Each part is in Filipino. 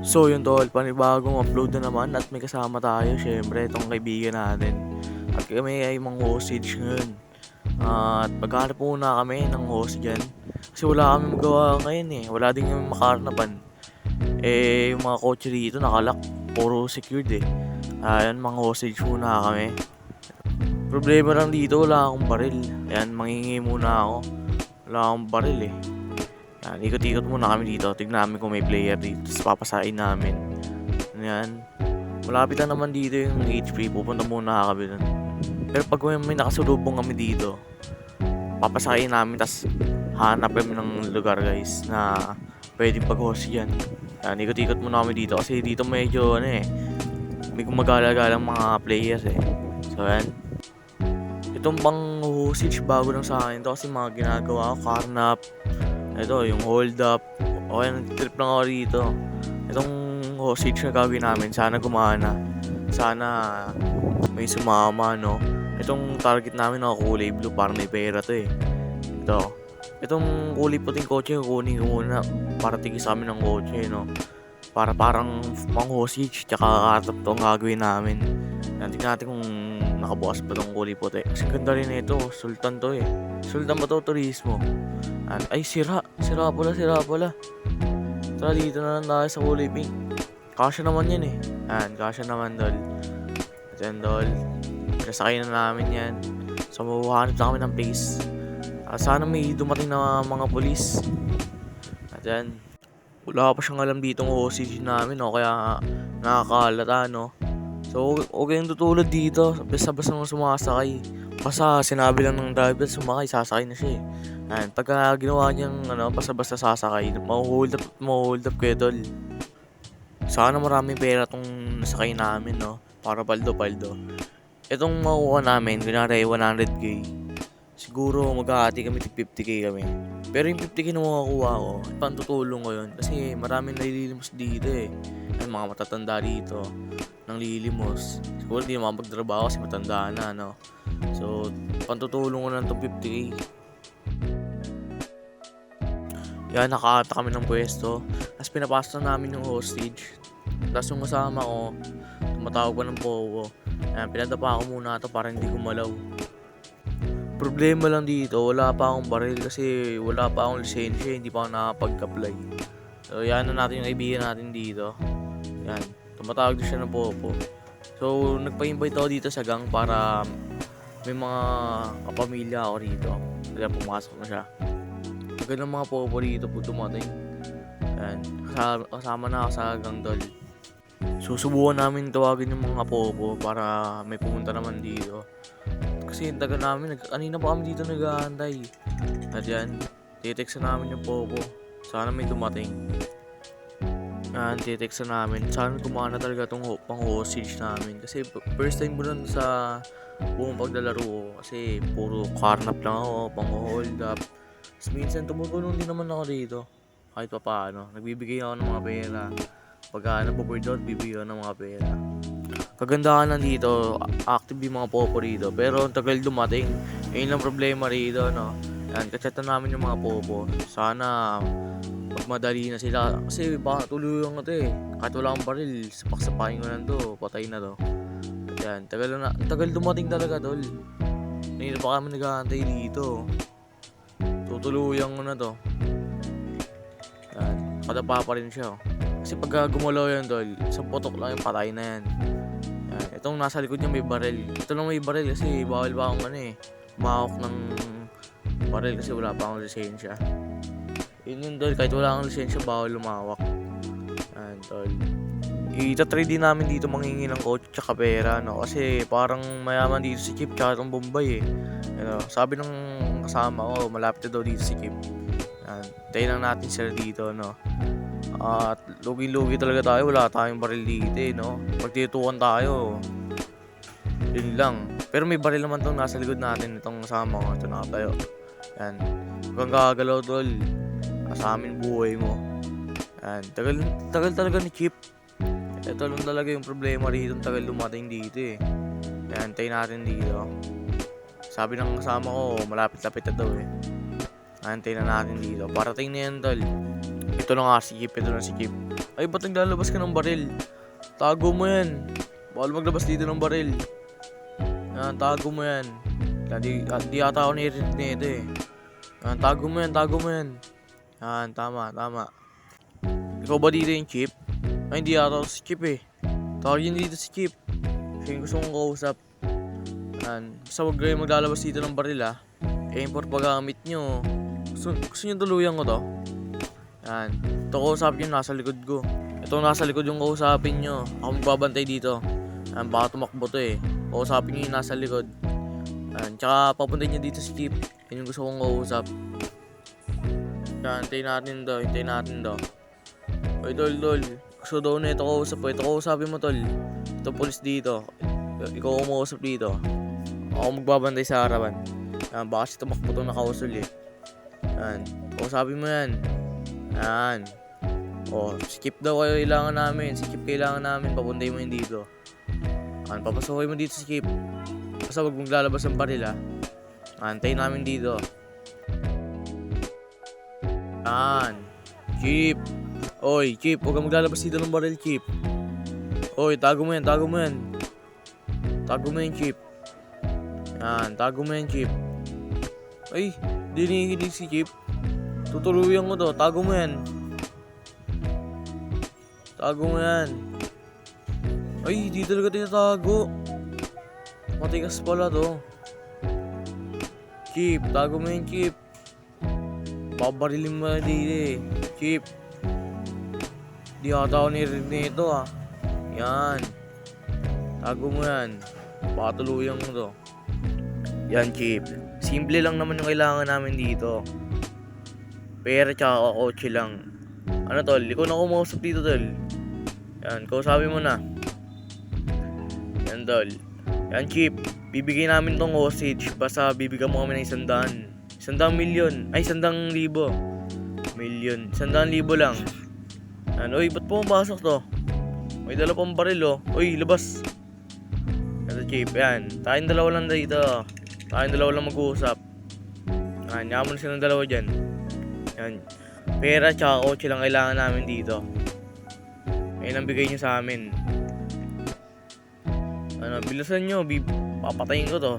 So yun tol, panibagong upload na naman at may kasama tayo syempre itong kaibigan natin. At kami ay mga hostage ngayon. At maghanap muna kami ng host dyan. Kasi wala kami magawa ngayon eh. Wala din yung makarnapan. Yung mga kotse dito nakalak. Puro secured eh. Ayan, mga hostage muna kami. Problema lang dito, wala akong baril. Ayan, manghingi muna ako. Wala akong baril eh. Yan, ikot-ikot muna kami dito. Tignan namin kung may player dito. Tapos papasain namin. Yan. Malapit lang naman dito yung HP. Pupunta muna kami dun. Pero pag may nakasulubong kami dito, papasain namin. Tapos hanap kami ng lugar guys na pwedeng pag-host yan. Yan, ikot-ikot muna kami dito. Kasi dito medyo may gumagala-galang mga players eh. So yan. Itong pang hostage bago lang sa akin to kasi mga ginagawa ko, carnap. Ito, yung hold up. Okay, nag-trip lang ako rito. Itong hostage na gagawin namin, sana gumana. Sana may sumama, no? Itong target namin na kulay blue, parang may pera to eh. Ito. Itong kulay puting kotse, kukunin ko muna para tigis kami ng kotse, no? Parang pang hostage, tsaka katap to ang gagawin namin. Tingnan natin kung nakabukas pa tong kulay puti. Kasi ganda rin ito, sultan to eh. Sultan ba to, turismo? Ay, sira pala. Tara, dito na lang tayo sa kulay pink. Kasya naman yan eh. Kasya naman dol. At yan dol. Nasakay na namin yan. So, mabuhanap na kami ng place. Sana may dumating na mga polis. At yan. Wala pa siyang alam ditong hostage namin, no? Kaya nakakalata, no? So, okay yung tutulad dito. Basta-basta nang sumasakay. Basta sinabi lang ng driver sumakay, sasakay na siya eh. Pagka ginawa niyang basta-basta sasakay, mahuhold up kayo tol. Sana maraming pera tong nasakay namin, no? Para paldo. Itong makuha namin, kunyari 100k. Siguro maghahati kami tig 50k kami. Pero yung 50k na makakuha ko, pantutulong ko yun. Kasi maraming nalilimos dito eh. Mga matatanda dito nang lilimos. Siguro di naman magtrabaho kasi matanda na, no? So, pantutulong ko na itong 50k. Yan, nakakata kami ng pwesto. Tapos pinapasta namin yung hostage. Tapos yung kasama ko, tumatawag pa ng powo. Yan, pinadapa ako muna ito para hindi gumalaw. Problema lang dito, wala pa akong baril kasi wala pa akong lisensya, hindi pa ako nakapag-apply. So, yan na natin yung kaibigan natin dito. Yan, tumatawag din siya ng popo. So, nagpa-invite ako dito sa gang para may mga kapamilya ako rito. Kaya pumasok na siya. Maganda mga popo rito po dumating. Yan, kasama na ako sa gang dol. Susubukan namin tawagin yung mga popo para may pumunta naman dito. Kasi yung taga namin, kanina pa kami dito nag-aantay. At yan, titext na namin yung popo. Sana may dumating. Yan, titext na namin. Sana gumana talaga itong pang-hostage namin. Kasi first time ko lang sa buong paglalaro ko. Kasi puro carnap lang ako, pang-hold up. Tapos minsan tumutulong din naman ako dito. Kahit pa paano. Nagbibigay ako ng mga pera. Pagka napo-board out, bibigay ako ng mga pera. Kagandahan lang dito, active yung mga popo rito. Pero ang tagal dumating. Yun lang problema rito, no? Yan, kachatan namin yung mga popo. Sana magmadali na sila. Kasi baka tuluyan ko to eh. Kahit wala akong baril, sapak-sapakin ko lang to. Patay na to. Yan, tagal dumating talaga, tol. Hindi pa kami nag-aantay dito. Tutuluyan ko na to. Yan, kadapa pa rin siya. Kasi pag gumalaw yan, tol, isang putok lang yung patay na yan. Yan, itong nasa likod niya may baril. Ito lang may baril kasi bawal pa akong mahawak ng baril kasi wala pa akong lisensya. Yun tol, kahit wala akong lisensya bawal lumawak. Yan tol. Itatry din namin dito manghingi ng kotse tsaka pera, no? Kasi parang mayaman dito si Chip tsaka itong Bombay eh. Sabi ng kasama ko, malapit na daw dito si Chip. Yan, tayo lang natin sila dito, no? At lugi-lugi talaga tayo, wala tayong baril dito eh, no? Magtitutukan tayo, yun lang. Pero may baril naman tong nasa likod natin, itong kasama ko, ito nakatayo. Yan, huwag kang gagalaw tol, sa amin buhay mo. Yan, tagal talaga ni Chip. Ito lang talaga yung problema rito, tagal dumating dito eh. Yan, tayo natin dito. Sabi ng kasama ko, malapit-lapit na daw eh. Antay na natin dito. Parating na yan tol. Ito na nga si Kip, ito na si Kip. Ay, ba't naglalabas ka ng baril? Tago mo yan. Bawal maglabas dito ng baril. Yan, tago mo yan. Di ata ako narinig nito eh. Yan, tago mo yan. Yan, tama. Ikaw ba dito yung Chip? Ay, hindi ata ako si Chip eh. Tawag yun dito si Chip. Siya yung gusto kong kausap. Yan, basta wag kayo maglalabas dito ng baril ah. Import paggamit nyo. Gusto nyo tuluyan ko to? Yan, ito kausapin nyo nasa likod ko. Ito nasa likod yung kausapin nyo. Ako magbabantay dito. Yan, baka tumakbo to eh. Kausapin nyo yung nasa likod. Yan, tsaka papuntayin nyo dito si Chip. Yan yung gusto kong kausap. Yan, hintayin natin daw. Oy, tol. Gusto daw na ito kausap po. Ito kausapin mo, tol. Ito pulis dito. Ikaw kumausap dito. Ako magbabantay sa harapan. Yan, baka si tumakbo to nakausul eh. Yan, kausapin mo yan. Yan. O, skip daw kayo kailangan namin. Skip kailangan namin. Papuntayin mo yun dito. Yan, papasukin mo dito si Skip. Basta wag mong lalabas ng baril ha. Antayin namin dito. Yan. Chip. Oy, Chip. Huwag kang maglalabas dito ng baril, Chip. Oy, tago mo yan. Tago mo yan, Chip. Yan, tago mo yan, Chip. Ay, di nakikinig si Chip. Tutuluyan ko to. Tago mo yan. Ay, di talaga tinatago. Matigas pala to. Chip, tago mo yan, Chip. Babarilin mo na dito eh. Chip. Di ata ako nirinig nito ah. Yan. Tago mo yan. Baka tuluyan mo to. Yan, Chip. Simple lang naman yung kailangan namin dito. Pera tsaka kotse lang. Ano tol? Ikaw na kumausap dito tol. Yan, kausapin mo na. Yan tol. Yan Chip. Bibigyan namin tong hostage. Basta bibigyan mo kami ng 100. 100 milyon. Ay, 100,000. Milyon. 100,000 lang. Yan, oy, ba't pumapasok to? May dala pang baril oh. Oy, labas. Ito Chip, yan. Tayong dalawa lang dito. Tayong dalawa lang mag-uusap. Yan, yaman silang dalawa dyan. Yan. Pera tsaka kotse lang kailangan namin dito. Ayun ang bigay nyo sa amin. Ano, bilisan nyo. Papatayin ko to.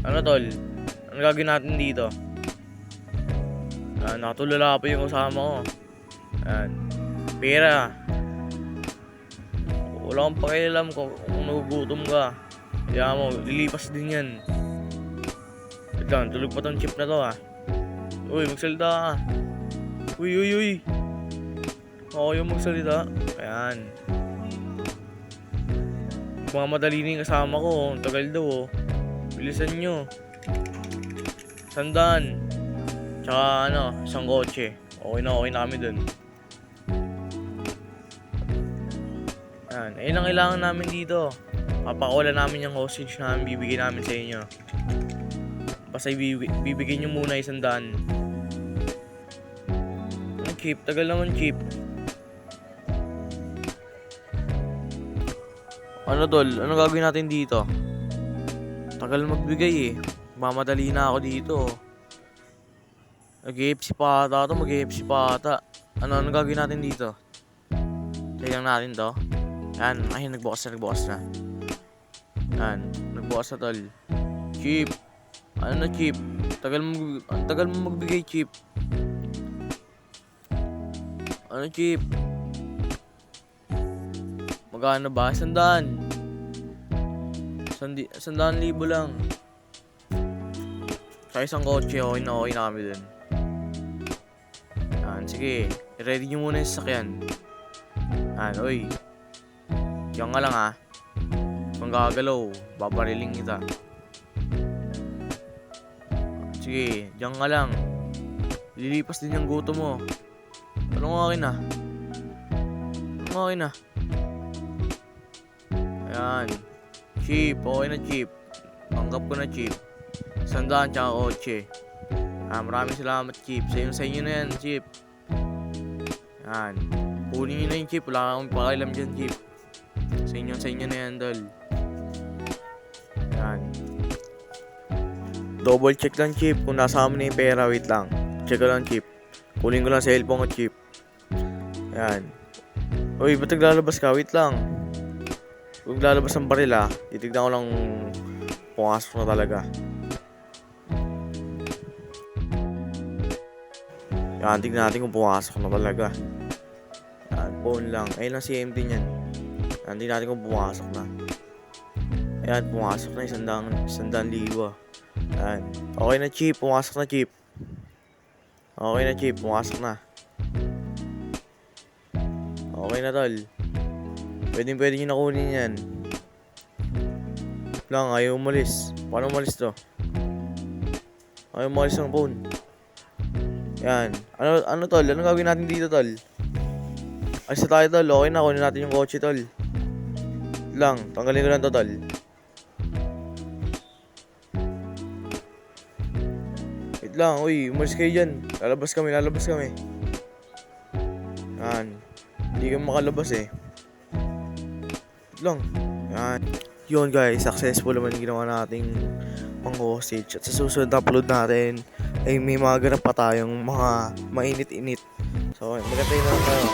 Ano tol? Ano gagawin natin dito? Nakatulala pa yung kasama ko. Yan. Pera. Wala kang pakialam kung nagugutom ka. Kaya mo, lilipas din yan. Wait lang, tulog pa tong Chip na to ha. Uy, magsalita ka. Uy. Ako yung magsalita. Ayan. Mamadali na yung kasama ko. Ang tagal daw oh. Bilisan nyo. 100. Tsaka isang kotse. Okay na kami dun. Ayan. Ayun ang kailangan namin dito. Papakawalan namin yung hostage na bibigyan namin sa inyo. Basta bibigyan nyo muna 100. Ang Chip, tagal naman Chip. Ano tol, ano gagawin natin dito? Tagal magbigay eh. Mamadali na ako dito. Mag-EFC pa ata to, mag-EFC pa ata. Ano gagawin natin dito? Tignan natin to. Yan, ay nagbukas na. Yan, nagbukas na tol. Chip. Ano na Chip? Tagal mo magbigay Chip. Ano Chip? Magkano ba? 100,000 lang. Sa isang kotse, okay na kami dun. Yan, sige. I-ready nyo muna yung sasakyan. Yan, oy. Diyan nga lang ha. Kung gagalaw, babariling kita. Sige, diyan nga lang. Lilipas din yung guto mo. Anong akin na? Ayan. Chip, okay na Chip. Tanggap ko na Chip. 100 tsaka kotse. Maraming salamat Chip. Sa inyo na yan Chip. Ayan. Kunin nyo na yung Chip. Wala akong pakialam dyan Chip. Sa inyo na yan dol. Ayan. Double check lang Chip kung nasa amin na yung pera. Wait lang. Check ko lang Chip. Kunin ko lang cellphone ko Chip. Yan. Uy, ba't naglalabas ka? Wait lang. Kung lalabas ng baril titignan ko lang pumasok na talaga. Yan, tignan natin kung pumasok na talaga. Yan, phone lang. Ayun lang si MD niyan. Yan, tignan natin kung pumasok na. Ayan, pumasok na 100,000. Yan. Okay na, Chief. Pumasok na, Chief. Okay na, Chief. Pumasok na. Okay na, tol. Pwede nyo na kunin yan. Lang, ayaw umalis. Paano umalis to? Ayaw umalis ng phone. Yan. Ano tol? Anong gagawin natin dito, tol? Alis na tayo, tol. Okay na, kunin natin yung kotse, tol. Lang, tanggalin ko lang to, tol. Wait lang, uy, umalis kayo dyan. Lalabas kami. Yan. Hindi kami makalabas eh. Wait lang. Yan. Yun guys, successful naman yung ginawa nating pang-hostage. At sa susunod na upload natin, ay may mga ganap pa tayong mga mainit-init. So, magantay na lang tayo.